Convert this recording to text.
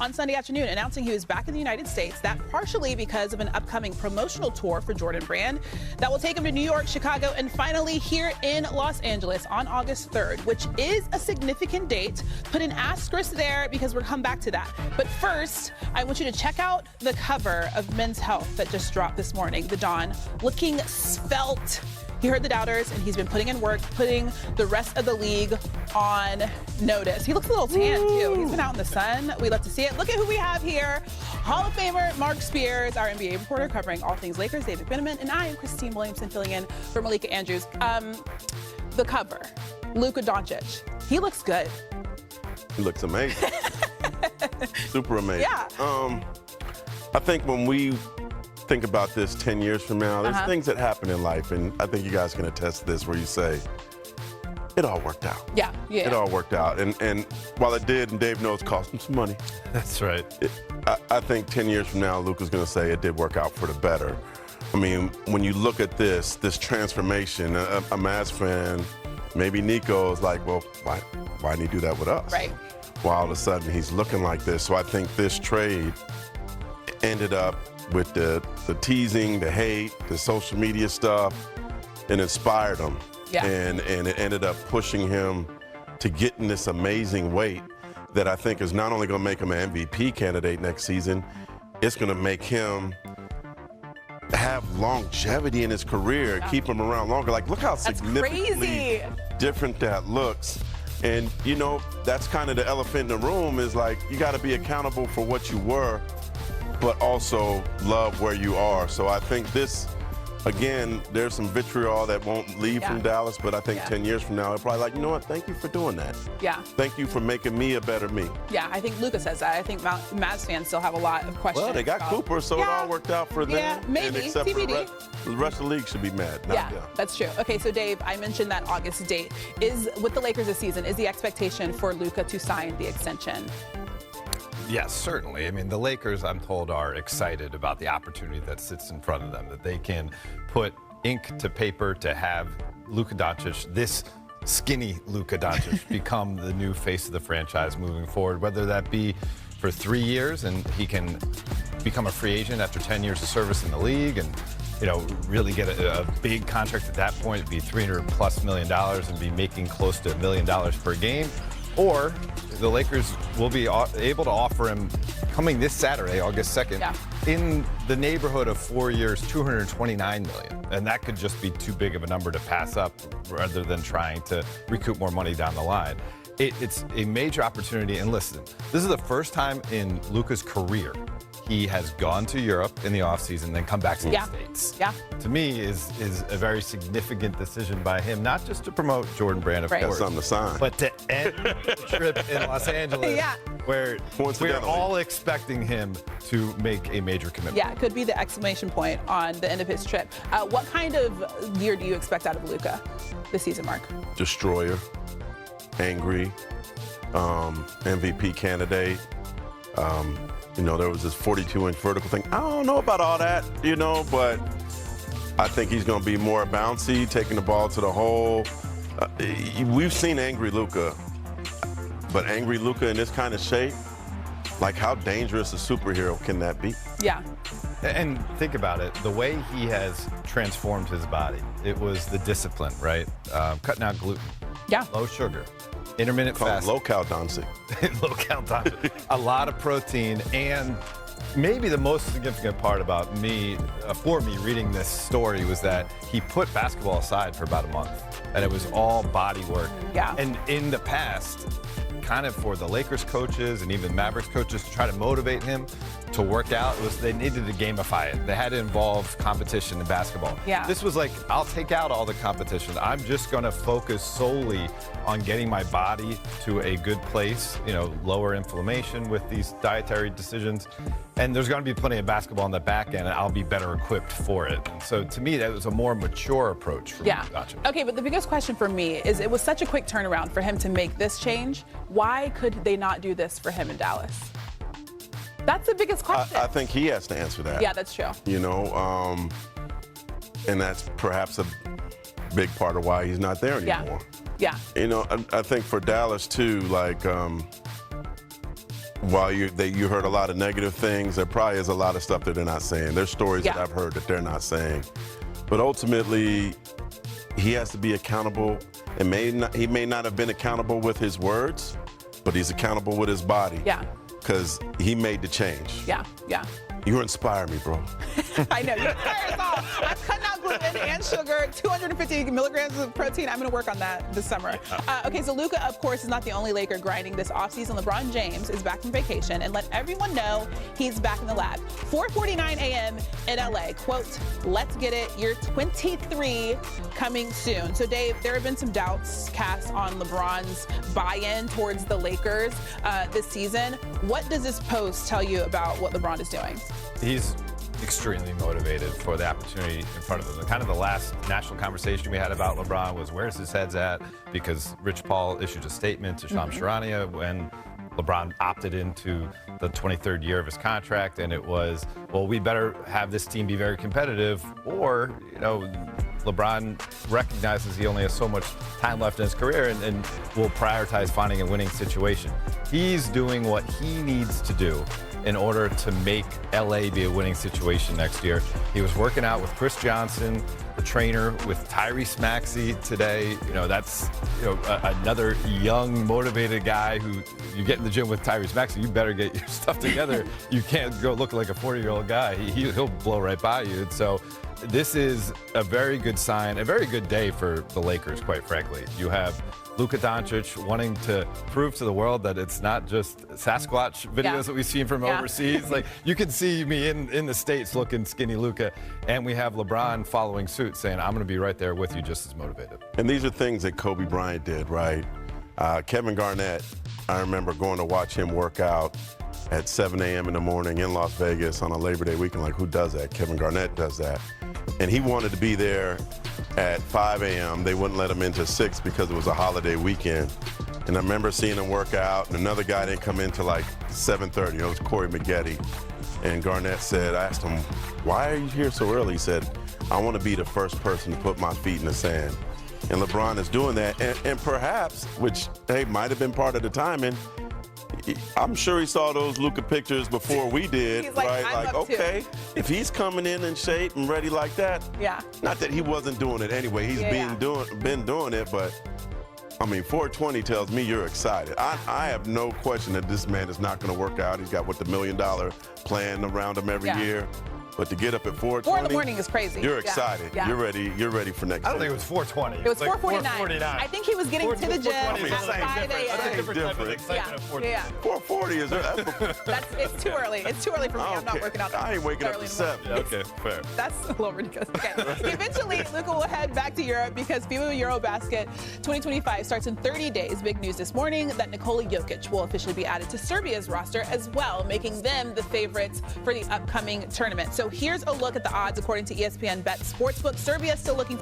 on Sunday afternoon announcing he was back in the United States, that partially because of an upcoming promotional tour for Jordan Brand that will take him to New York, Chicago, and finally here in Los Angeles on August 3rd, which is a significant date. Put an asterisk there because we're come back to that. But first, I want you to check out the cover of Men's Health that just dropped this morning. The Don, looking svelte. He heard the doubters, and he's been putting in work, putting the rest of the league on notice. He looks a little tan, too. He's been out in the sun. We love to see it. Look at who we have here. Hall of Famer Mark Spears, our NBA reporter covering all things Lakers, David McMenamin, and I am Christine Williamson filling in for Malika Andrews. The cover, Luka Doncic. He looks good. He looks amazing. Super amazing. Yeah. I think when we think about this 10 years from now, there's things that happen in life, and I think you guys can attest to this, where you say, it all worked out. Yeah. It all worked out. And while it did, and Dave knows, cost him some money. That's right. I think 10 years from now, Luka's going to say it did work out for the better. I mean, when you look at this transformation, a Mavs fan, maybe Nico's like, well, why didn't he do that with us? Right. Well, all of a sudden, he's looking like this. So I think this trade ended up with the teasing, the hate, the social media stuff, and inspired him. Yeah. And it ended up pushing him to get in this amazing weight that I think is not only going to make him an MVP candidate next season, it's going to make him have longevity in his career, keep him around longer. Like, look how significantly different that looks. And, you know, that's kind of the elephant in the room, is like, you got to be accountable for what you were, but also love where you are. So I think this, again, there's some vitriol that won't leave from Dallas, but I think 10 years from now, they're probably like, you know what, thank you for doing that. Yeah. Thank you for making me a better me. Yeah, I think Luka says that. I think Mavs fans still have a lot of questions. Well, they got Cooper, so it all worked out for them. Yeah, maybe. And except TBD. for the rest of the league should be mad. Yeah, that's true. Okay, so Dave, I mentioned that August date. Is, with the Lakers this season, is the expectation for Luka to sign the extension? Yes, certainly. I mean, the Lakers, I'm told, are excited about the opportunity that sits in front of them, that they can put ink to paper to have Luka Doncic, this skinny Luka Doncic, become the new face of the franchise moving forward, whether that be for 3 years and he can become a free agent after 10 years of service in the league and, you know, really get a big contract at that point. It'd be $300+ million and be making close to $1 million per game. Or the Lakers will be able to offer him, coming this Saturday, August 2nd, in the neighborhood of 4 years, $229 million. And that could just be too big of a number to pass up rather than trying to recoup more money down the line. It's a major opportunity. And listen, this is the first time in Luka's career he has gone to Europe in the offseason, then come back to the States. Yeah. To me, is a very significant decision by him, not just to promote Jordan Brand, of course, something to sign, but to end the trip in Los Angeles, where we're all expecting him to make a major commitment. Yeah, it could be the exclamation point on the end of his trip. What kind of year do you expect out of Luka this season, Mark? Destroyer, angry, MVP candidate. You know, there was this 42-inch vertical thing. I don't know about all that, you know, but I think he's going to be more bouncy, taking the ball to the hole. We've seen angry Luka, but angry Luka in this kind of shape, like, how dangerous a superhero can that be? Yeah. And think about it, the way he has transformed his body. It was the discipline, right? Cutting out gluten. Yeah. Low sugar. Intermittent fasting. Low-cal Doncic. Low-cal Doncic. A lot of protein, and maybe the most significant part about for me reading this story was that he put basketball aside for about a month, and it was all body work. Yeah. And in the past, kind of for the Lakers coaches and even Mavericks coaches to try to motivate him to work out, they needed to gamify it. They had to involve competition in basketball. Yeah. This was like, I'll take out all the competition. I'm just going to focus solely on getting my body to a good place, you know, lower inflammation with these dietary decisions. And there's going to be plenty of basketball on the back end, and I'll be better equipped for it. And so to me, that was a more mature approach for Doncic. Okay, but the biggest question for me is, it was such a quick turnaround for him to make this change. Why could they not do this for him in Dallas? That's the biggest question. I think he has to answer that. Yeah, that's true. You know, and that's perhaps a big part of why he's not there anymore. Yeah. You know, I think for Dallas too, like, while you heard a lot of negative things, there probably is a lot of stuff that they're not saying. There's stories that I've heard that they're not saying. But ultimately, he has to be accountable. He may not have been accountable with his words, but he's accountable with his body. Yeah. Because he made the change. Yeah, yeah. You inspire me, bro. I know, you inspire us all. I'm cutting out gluten and sugar, 250 milligrams of protein. I'm going to work on that this summer. Okay, so Luka, of course, is not the only Laker grinding this offseason. LeBron James is back from vacation and let everyone know he's back in the lab. 4:49 a.m. in LA. Quote, let's get it. Year 23 coming soon. So, Dave, there have been some doubts cast on LeBron's buy-in towards the Lakers this season. What does this post tell you about what LeBron is doing? He's extremely motivated for the opportunity in front of him. Kind of the last national conversation we had about LeBron was where's his head's at, because Rich Paul issued a statement to Shams Charania when LeBron opted into the 23rd year of his contract, and it was, well, we better have this team be very competitive, or, you know, LeBron recognizes he only has so much time left in his career and will prioritize finding a winning situation. He's doing what he needs to do in order to make LA be a winning situation next year. He was working out with Chris Johnson, the trainer, with Tyrese Maxey today. You know, that's, you know, another young, motivated guy who you get in the gym with Tyrese Maxey, you better get your stuff together. You can't go look like a 40-year-old guy. He'll blow right by you. And so this is a very good sign, a very good day for the Lakers, quite frankly. You have Luka Doncic wanting to prove to the world that it's not just Sasquatch videos that we've seen from overseas. Like, you can see me in the States looking skinny Luka, and we have LeBron following suit saying, I'm going to be right there with you just as motivated. And these are things that Kobe Bryant did, right? Kevin Garnett, I remember going to watch him work out at 7 a.m. in the morning in Las Vegas on a Labor Day weekend. Like, who does that? Kevin Garnett does that. And he wanted to be there at 5 a.m. They wouldn't let him into 6 because it was a holiday weekend. And I remember seeing him work out, and another guy didn't come in till like 7:30. It was Corey Maggette. And Garnett said, I asked him, why are you here so early? He said, I want to be the first person to put my feet in the sand. And LeBron is doing that. And perhaps, which, hey, might have been part of the timing, I'm sure he saw those Luka pictures before we did, He's like, right? Like, okay, if he's coming in shape and ready like that, not that he wasn't doing it anyway. He's been doing it, but I mean, 420 tells me you're excited. I have no question that this man is not going to work out. He's got what, the $1 million plan around him every year. But to get up at 4:20, 4 in the morning is crazy. You're excited. You're ready. You're ready for next. I don't think it was 4:20. It was 4:49. I think he was getting to the gym at 5 a.m. That's different. 4:40 is it's too early. It's too early for me. I'm not working out. I ain't waking up at 7. Okay, fair. That's a little ridiculous. Okay. Eventually, Luka will head back to Europe because FIBA Eurobasket 2025 starts in 30 days. Big news this morning that Nikola Jokic will officially be added to Serbia's roster as well, making them the favorites for the upcoming tournament. So here's a look at the odds according to ESPN Bet Sportsbook. Serbia still looking